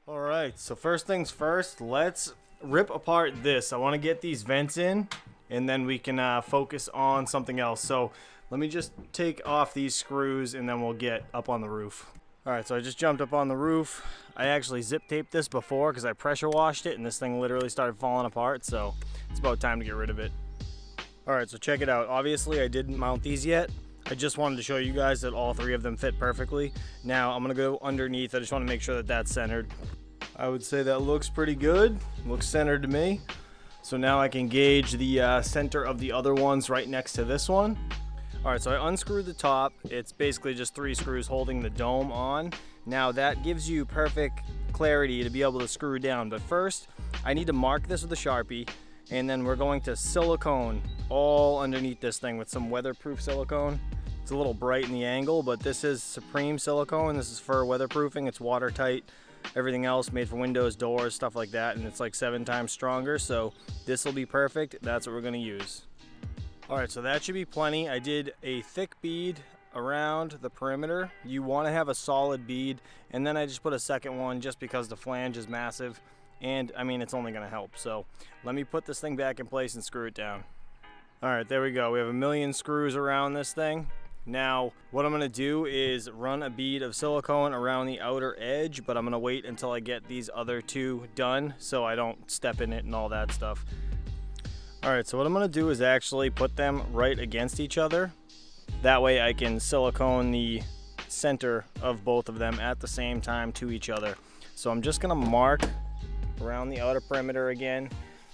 All right, so first things first, let's rip apart this. I want to get these vents in, and then we can focus on something else. So let me just take off these screws, and then we'll get up on the roof. All right, so I just jumped up on the roof. I actually zip taped this before because I pressure washed it, and this thing literally started falling apart, so it's about time to get rid of it. All right, so check it out. Obviously, I didn't mount these yet. I just wanted to show you guys that all three of them fit perfectly. Now I'm gonna go underneath. I just want to make sure that that's centered. I would say that looks pretty good. Looks centered to me. So now I can gauge the center of the other ones right next to this one. All right, so I unscrewed the top. It's basically just 3 screws holding the dome on. Now that gives you perfect clarity to be able to screw down. But first, I need to mark this with a Sharpie, and then we're going to silicone all underneath this thing with some weatherproof silicone. It's a little bright in the angle, but this is Supreme silicone. This is for weatherproofing. It's watertight. Everything else made for windows, doors, stuff like that, and it's like 7 times stronger, so this will be perfect. That's what we're going to use. All right, so that should be plenty. I did a thick bead around the perimeter. You want to have a solid bead, and then I just put a second one just because the flange is massive, and I mean, it's only going to help. So let me put this thing back in place and screw it down. All right, there we go. We have 1,000,000 screws around this thing. Now, what I'm going to do is run a bead of silicone around the outer edge, but I'm going to wait until I get these other 2 done so I don't step in it and all that stuff. All right, so what I'm going to do is actually put them right against each other. That way I can silicone the center of both of them at the same time to each other. So I'm just going to mark around the outer perimeter again,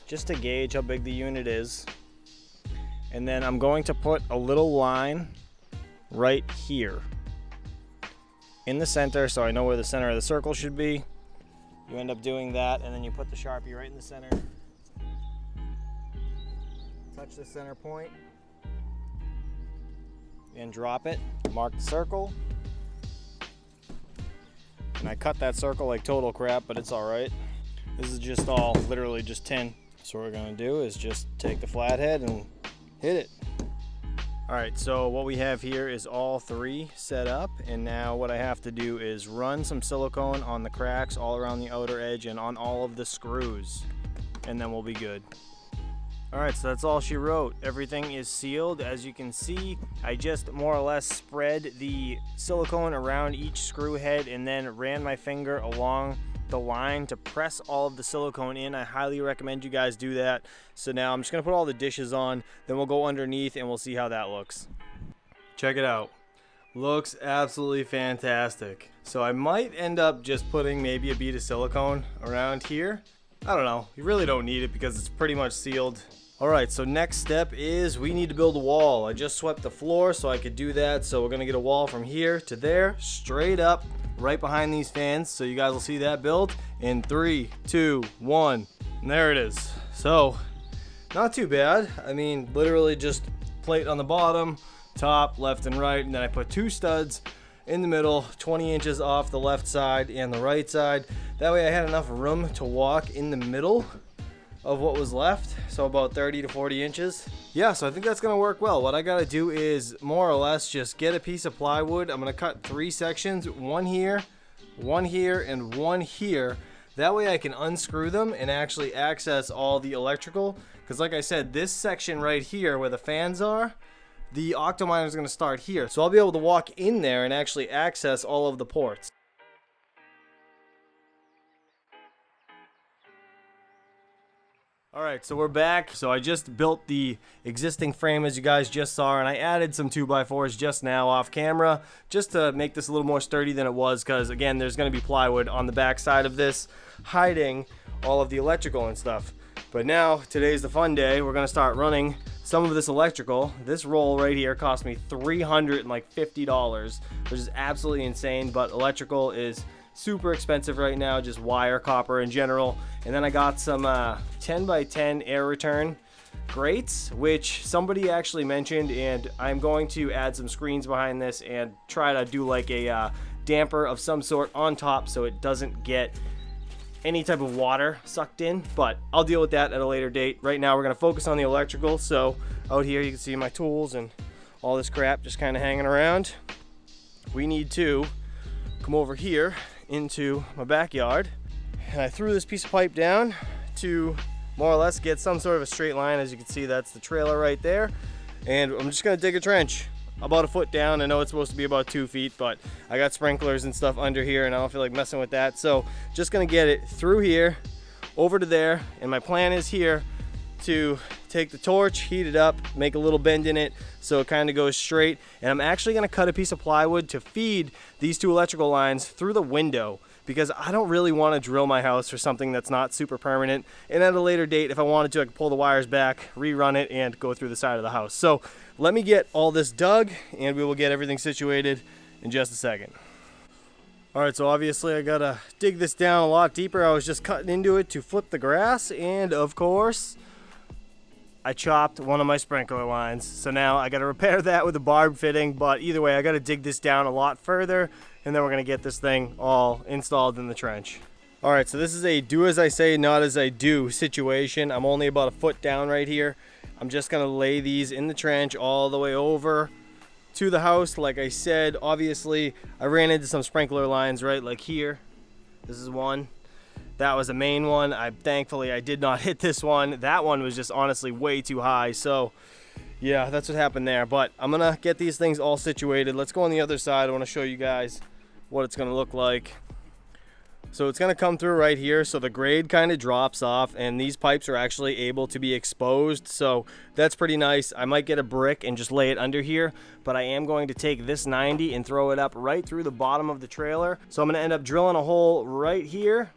just to gauge how big the unit is. And then I'm going to put a little line right here in the center, so I know where the center of the circle should be. You end up doing that, and then you put the Sharpie right in the center. Touch the center point and drop it. Mark the circle. And I cut that circle like total crap, but it's all right. This is just all literally just tin. So what we're gonna do is just take the flathead and hit it. All right, so what we have here is all 3 set up, and now what I have to do is run some silicone on the cracks all around the outer edge and on all of the screws, and then we'll be good. All right, so that's all she wrote. Everything is sealed. As you can see, I just more or less spread the silicone around each screw head and then ran my finger along the line to press all of the silicone in. I highly recommend you guys do that. So now I'm just gonna put all the dishes on, then we'll go underneath and we'll see how that looks. Check it out. Looks absolutely fantastic. So I might end up just putting maybe a bead of silicone around here. I don't know, you really don't need it because it's pretty much sealed. All right, so next step is we need to build a wall. I just swept the floor so I could do that. So we're gonna get a wall from here to there, straight up, right behind these fans, so you guys will see that build in 3, 2, 1, and there it is. So not too bad. I mean, literally just plate on the bottom, top, left and right, and then I put 2 studs in the middle, 20 inches off the left side and the right side. That way I had enough room to walk in the middle of what was left, so about 30 to 40 inches. Yeah, so I think that's gonna work well. What I gotta do is more or less just get a piece of plywood. I'm gonna cut 3 sections, one here, and one here. That way I can unscrew them and actually access all the electrical, because like I said, this section right here where the fans are, the OCTOMINER is gonna start here. So I'll be able to walk in there and actually access all of the ports. All right, so we're back. So I just built the existing frame as you guys just saw, and I added some 2x4s just now off camera just to make this a little more sturdy than it was, because again, there's going to be plywood on the back side of this hiding all of the electrical and stuff. But now, today's the fun day. We're going to start running some of this electrical. This roll right here cost me $350, which is absolutely insane, but electrical is super expensive right now, just wire, copper in general. And then I got some 10x10 air return grates, which somebody actually mentioned, and I'm going to add some screens behind this and try to do like a damper of some sort on top so it doesn't get any type of water sucked in, but I'll deal with that at a later date. Right now we're going to focus on the electrical. So out here you can see my tools and all this crap just kind of hanging around. We need to come over here into my backyard and I threw this piece of pipe down to more or less get some sort of a straight line. As you can see, that's the trailer right there. And I'm just gonna dig a trench about a foot down. I know it's supposed to be about 2 feet, but I got sprinklers and stuff under here and I don't feel like messing with that. So just gonna get it through here, over to there. And my plan is here to take the torch, heat it up, make a little bend in it so it kind of goes straight. And I'm actually gonna cut a piece of plywood to feed these 2 electrical lines through the window, because I don't really want to drill my house for something that's not super permanent. And at a later date, if I wanted to, I could pull the wires back, rerun it, and go through the side of the house. So let me get all this dug and we will get everything situated in just a second. All right, so obviously I gotta dig this down a lot deeper. I was just cutting into it to flip the grass, and of course, I chopped one of my sprinkler lines. So now I gotta repair that with a barb fitting, but either way, I gotta dig this down a lot further, and then we're gonna get this thing all installed in the trench. All right, so this is a do as I say, not as I do situation. I'm only about a foot down right here. I'm just gonna lay these in the trench all the way over to the house. Like I said, obviously, I ran into some sprinkler lines right like here. This is one. That was the main one. Thankfully, I did not hit this one. That one was just honestly way too high. So yeah, that's what happened there. But I'm gonna get these things all situated. Let's go on the other side. I wanna show you guys what it's gonna look like. So it's gonna come through right here. So the grade kind of drops off and these pipes are actually able to be exposed. So that's pretty nice. I might get a brick and just lay it under here, but I am going to take this 90 and throw it up right through the bottom of the trailer. So I'm gonna end up drilling a hole right here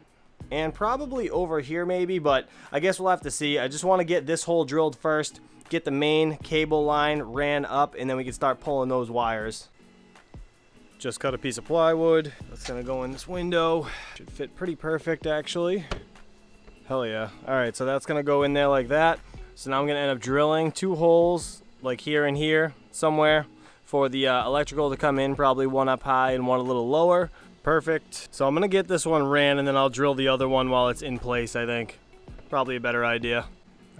and probably over here maybe, but I guess we'll have to see. I just want to get this hole drilled first, get the main cable line ran up, and then we can start pulling those wires. Just cut a piece of plywood. That's gonna go in this window. Should fit pretty perfect actually. Hell yeah. All right, so that's gonna go in there like that. So now I'm gonna end up drilling 2 holes like here and here somewhere for the electrical to come in, probably one up high and one a little lower. Perfect. So I'm gonna get this one ran and then I'll drill the other one while it's in place, I think. Probably a better idea.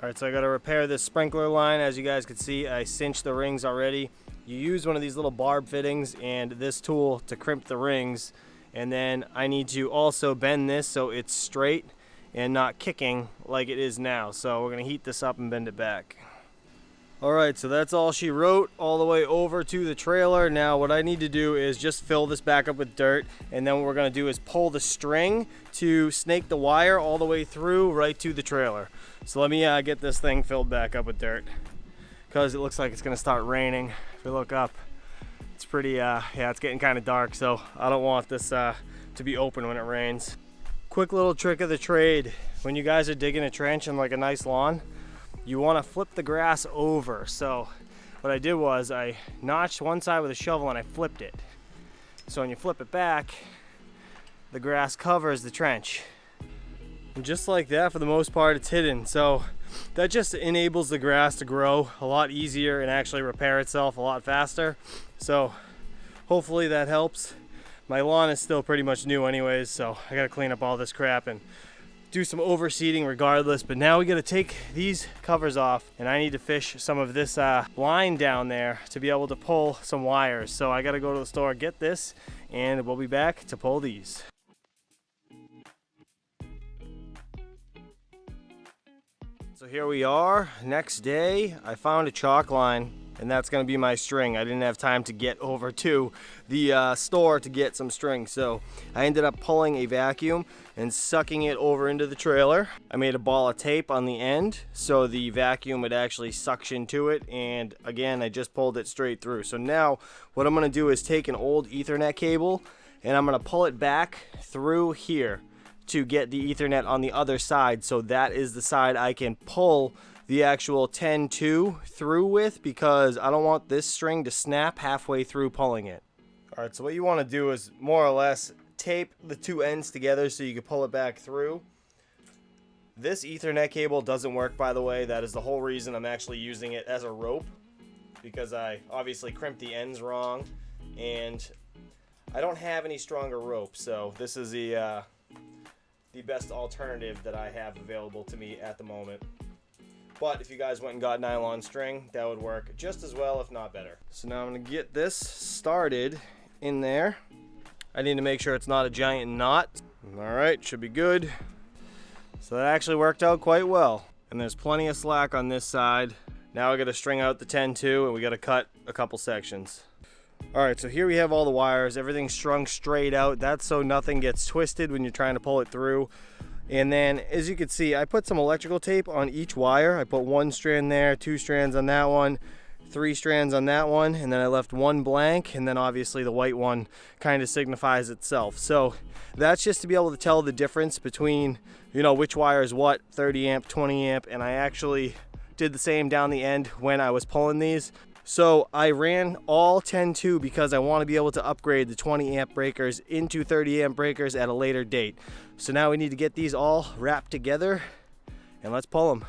All right, so I gotta repair this sprinkler line. As you guys can see, I cinched the rings already. You use one of these little barb fittings and this tool to crimp the rings. And then I need to also bend this so it's straight and not kicking like it is now. So we're gonna heat this up and bend it back. All right, so that's all she wrote all the way over to the trailer. Now what I need to do is just fill this back up with dirt, and then what we're gonna do is pull the string to snake the wire all the way through right to the trailer. So let me get this thing filled back up with dirt, because it looks like it's gonna start raining. If we look up, it's pretty, yeah, it's getting kind of dark, so I don't want this to be open when it rains. Quick little trick of the trade. When you guys are digging a trench in like a nice lawn, you want to flip the grass over. So what I did was I notched one side with a shovel and I flipped it. So when you flip it back, the grass covers the trench. And just like that, for the most part, it's hidden. So that just enables the grass to grow a lot easier and actually repair itself a lot faster. So hopefully that helps. My lawn is still pretty much new anyways, so I gotta clean up all this crap and do some overseeding regardless. But now we got to take these covers off and I need to fish some of this line down there to be able to pull some wires. So I got to go to the store, get this, and we'll be back to pull these. So here we are, next day. I found a chalk line and that's going to be my string. I didn't have time to get over to the store to get some string, so I ended up pulling a vacuum and sucking it over into the trailer. I made a ball of tape on the end so the vacuum would actually suction to it, and again, I just pulled it straight through. So now what I'm going to do is take an old Ethernet cable and I'm going to pull it back through here to get the Ethernet on the other side. So that is the side I can pull the actual 10-2 through with, because I don't want this string to snap halfway through pulling it. All right, so what you want to do is more or less tape the 2 ends together so you can pull it back through. This Ethernet cable doesn't work, by the way. That is the whole reason I'm actually using it as a rope, because I obviously crimped the ends wrong and I don't have any stronger rope. So this is the best alternative that I have available to me at the moment. But if you guys went and got nylon string, that would work just as well, if not better. So now I'm going to get this started in there. I need to make sure it's not a giant knot. All right, should be good. So that actually worked out quite well. And there's plenty of slack on this side. Now I got to string out the 10-2 and we got to cut a couple sections. All right, so here we have all the wires. Everything's strung straight out. That's so nothing gets twisted when you're trying to pull it through. And then, as you can see, I put some electrical tape on each wire. I put 1 strand there, 2 strands on that one, 3 strands on that one, and then I left 1 blank, and then obviously the white one kind of signifies itself. So that's just to be able to tell the difference between, you know, which wire is what, 30 amp, 20 amp, and I actually did the same down the end when I was pulling these. So I ran all 10-2 because I want to be able to upgrade the 20 amp breakers into 30 amp breakers at a later date. So now we need to get these all wrapped together and let's pull them.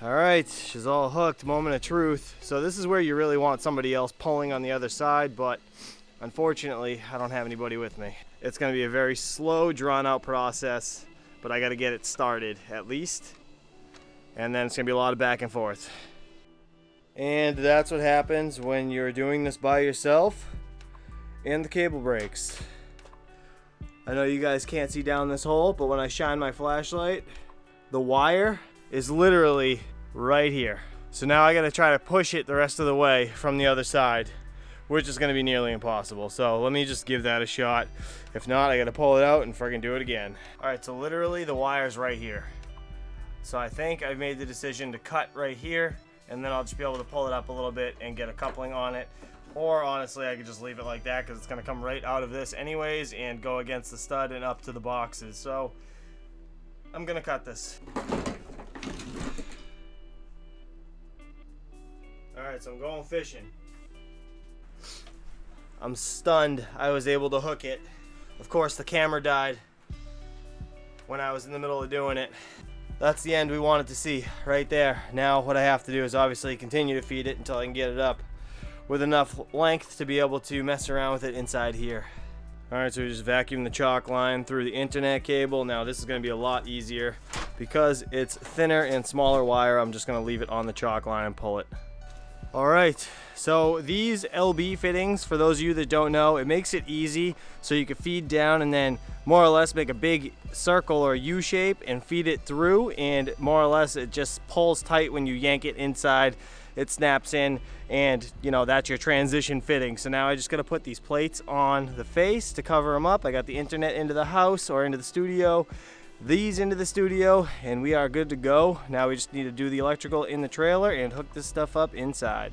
All right, she's all hooked, moment of truth. So this is where you really want somebody else pulling on the other side, but unfortunately I don't have anybody with me. It's going to be a very slow, drawn out process, but I got to get it started at least. And then it's going to be a lot of back and forth. And that's what happens when you're doing this by yourself and the cable breaks. I know you guys can't see down this hole, but when I shine my flashlight, the wire is literally right here. So now I gotta try to push it the rest of the way from the other side, which is gonna be nearly impossible. So let me just give that a shot. If not, I gotta pull it out and friggin' do it again. All right, so literally the wire's right here. So I think I've made the decision to cut right here, and then I'll just be able to pull it up a little bit and get a coupling on it. Or honestly, I could just leave it like that because it's going to come right out of this anyways and go against the stud and up to the boxes. So I'm going to cut this. Alright, so I'm going fishing. I'm stunned I was able to hook it. Of course, the camera died when I was in the middle of doing it. That's the end we wanted to see right there. Now what I have to do is obviously continue to feed it until I can get it up with enough length to be able to mess around with it inside here. Alright, so we just vacuum the chalk line through the internet cable. Now this is going to be a lot easier because it's thinner and smaller wire. I'm just going to leave it on the chalk line and pull it. Alright, so these LB fittings, for those of you that don't know, it makes it easy so you can feed down and then more or less make a big circle or U shape and feed it through, and more or less it just pulls tight when you yank it inside. It snaps in, and you know, that's your transition fitting. So now I just got to put these plates on the face to cover them up. I got the internet into the house or into the studio, these into the studio, and we are good to go. Now we just need to do the electrical in the trailer and hook this stuff up inside.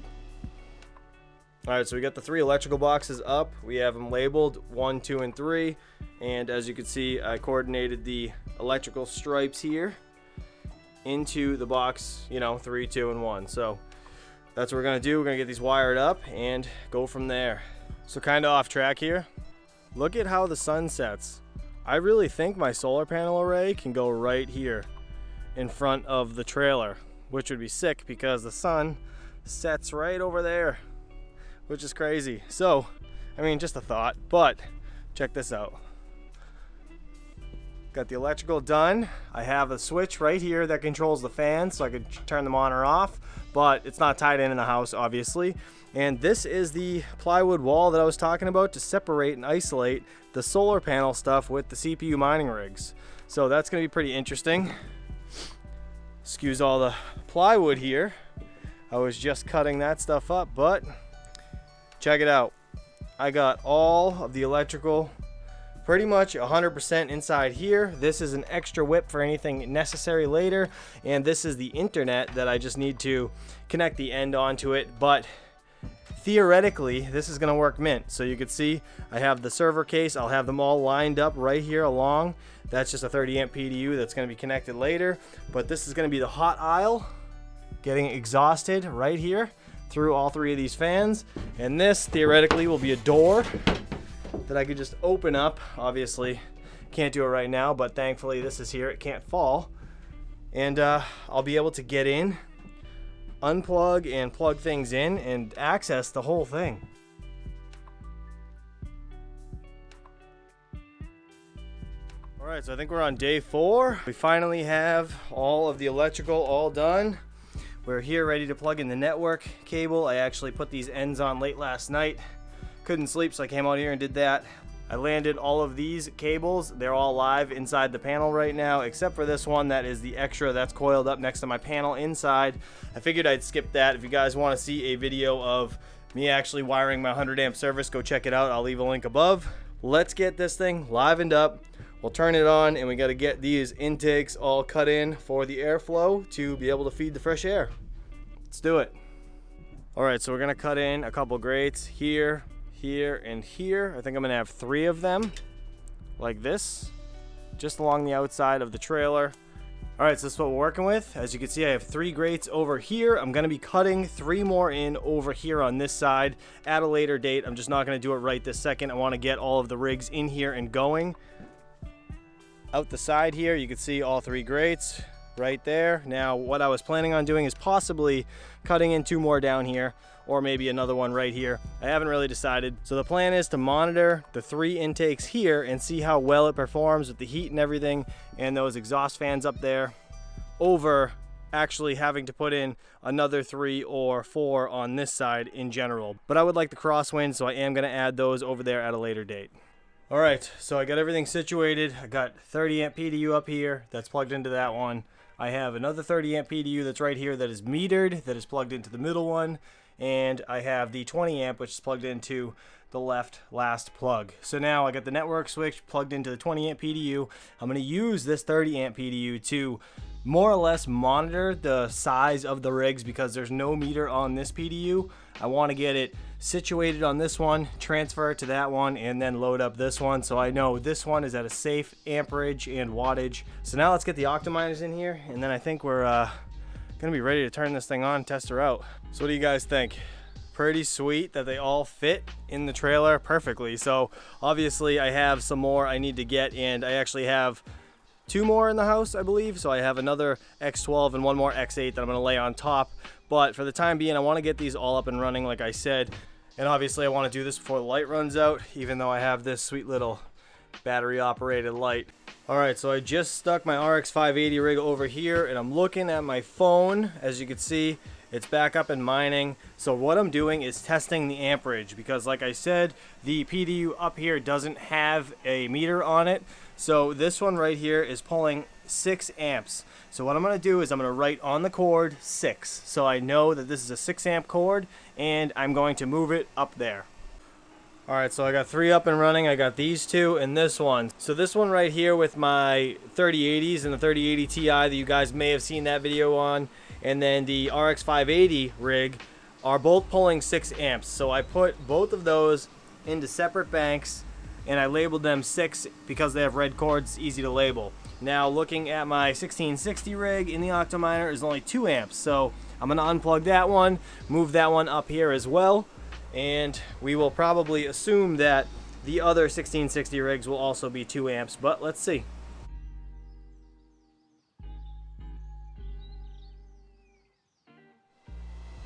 Alright, so we got the 3 electrical boxes up. We have them labeled 1, 2, and 3. And as you can see, I coordinated the electrical stripes here into the box, you know, 3, 2, and 1. So that's what we're going to do. We're going to get these wired up and go from there. So kind of off track here. Look at how the sun sets. I really think my solar panel array can go right here in front of the trailer, which would be sick because the sun sets right over there, which is crazy. So, I mean, just a thought, but check this out. Got the electrical done. I have a switch right here that controls the fans, so I could turn them on or off, but it's not tied in the house, obviously. And this is the plywood wall that I was talking about to separate and isolate the solar panel stuff with the CPU mining rigs. So that's going to be pretty interesting. Excuse all the plywood here. I was just cutting that stuff up, but check it out. I got all of the electrical pretty much 100% inside here. This is an extra whip for anything necessary later, and this is the internet that I just need to connect the end onto it. But theoretically, this is going to work mint. So you can see I have the server case. I'll have them all lined up right here along. That's just a 30 amp PDU that's going to be connected later. But this is going to be the hot aisle getting exhausted right here through all 3 of these fans. And this theoretically will be a door that I could just open up. Obviously can't do it right now, but thankfully this is here, it can't fall, and I'll be able to get in, unplug and plug things in and access the whole thing. Alright, so I think we're on day 4. We finally have all of the electrical all done. We're here ready to plug in the network cable. I actually put these ends on late last night. Couldn't sleep, so I came out here and did that. I landed all of these cables. They're all live inside the panel right now, except for this one that is the extra that's coiled up next to my panel inside. I figured I'd skip that. If you guys want to see a video of me actually wiring my 100 amp service, go check it out. I'll leave a link above. Let's get this thing livened up. We'll turn it on, and we got to get these intakes all cut in for the airflow to be able to feed the fresh air. Let's do it. All right, so we're gonna cut in a couple grates here, here, and here. I think I'm gonna have 3 of them like this, just along the outside of the trailer. All right, so this is what we're working with. As you can see, I have 3 grates over here. I'm gonna be cutting 3 more in over here on this side at a later date. I'm just not gonna do it right this second. I wanna get all of the rigs in here and going. Out the side here, you can see all 3 grates right there. Now, what I was planning on doing is possibly cutting in 2 more down here, or maybe another one right here. I haven't really decided. So the plan is to monitor the 3 intakes here and see how well it performs with the heat and everything and those exhaust fans up there, over actually having to put in another 3 or 4 on this side in general. But I would like the crosswind, so I am gonna add those over there at a later date. All right, so I got everything situated. I got 30 amp PDU up here that's plugged into that one. I have another 30 amp PDU that's right here that is metered, that is plugged into the middle one. And I have the 20 amp, which is plugged into the last plug. So now I got the network switch plugged into the 20 amp PDU. I'm gonna use this 30 amp PDU to more or less monitor the size of the rigs because there's no meter on this PDU. I want to get it situated on this one, transfer it to that one, and then load up this one so I know this one is at a safe amperage and wattage. So now let's get the OCTOMINERs in here, and then I think we're gonna be ready to turn this thing on and test her out. So what do you guys think? Pretty sweet that they all fit in the trailer perfectly. So obviously I have some more I need to get, and I actually have 2 more in the house, I believe. So I have another X12 and 1 more X8 that I'm gonna lay on top. But for the time being, I wanna get these all up and running like I said. And obviously I wanna do this before the light runs out, even though I have this sweet little battery operated light. All right, so I just stuck my RX 580 rig over here, and I'm looking at my phone. As you can see, it's back up and mining. So what I'm doing is testing the amperage, because like I said, the PDU up here doesn't have a meter on it. So this one right here is pulling 6 amps. So what I'm gonna do is I'm gonna write on the cord 6. So I know that this is a 6 amp cord, and I'm going to move it up there. All right, so I got 3 up and running. I got these 2 and this one. So this one right here with my 3080s and the 3080 Ti that you guys may have seen that video on, and then the RX 580 rig are both pulling 6 amps. So I put both of those into separate banks, and I labeled them 6 because they have red cords, easy to label. Now looking at my 1660 rig in the OCTOMINER is only 2 amps. So I'm gonna unplug that one, move that one up here as well. And we will probably assume that the other 1660 rigs will also be 2 amps, but let's see.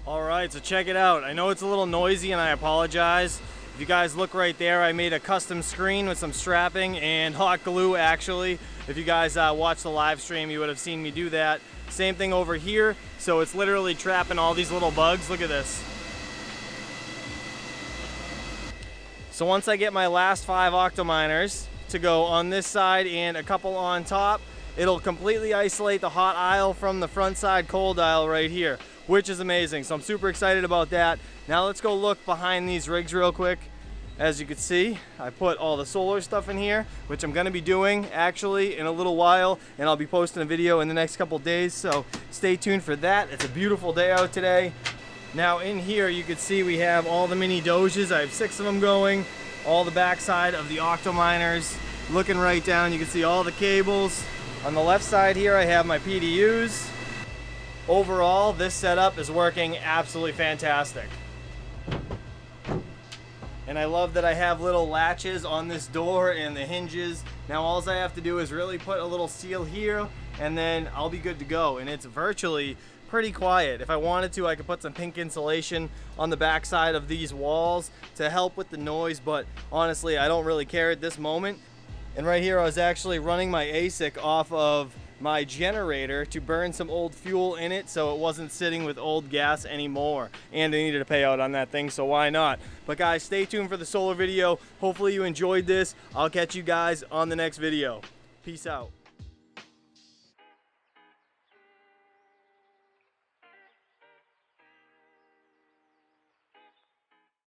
All right, so check it out. I know it's a little noisy and I apologize. If you guys look right there, I made a custom screen with some strapping and hot glue actually. If you guys watched the live stream, you would have seen me do that. Same thing over here. So it's literally trapping all these little bugs. Look at this. So once I get my last 5 OCTOMINERs to go on this side and a couple on top, it'll completely isolate the hot aisle from the front side cold aisle right here, which is amazing. So I'm super excited about that. Now let's go look behind these rigs real quick. As you can see, I put all the solar stuff in here, which I'm gonna be doing actually in a little while, and I'll be posting a video in the next couple days, so stay tuned for that. It's a beautiful day out today. Now in here you can see we have all the mini doges. I have 6 of them going, all the backside of the OCTOMINERs. Looking right down, you can see all the cables. On the left side here I have my PDUs. Overall, this setup is working absolutely fantastic. And I love that I have little latches on this door and the hinges. Now all I have to do is really put a little seal here, and then I'll be good to go. And it's virtually pretty quiet. If I wanted to, I could put some pink insulation on the backside of these walls to help with the noise, but honestly, I don't really care at this moment. And right here, I was actually running my ASIC off of my generator to burn some old fuel in it so it wasn't sitting with old gas anymore. And I needed a payout on that thing, so why not? But guys, stay tuned for the solar video. Hopefully you enjoyed this. I'll catch you guys on the next video. Peace out.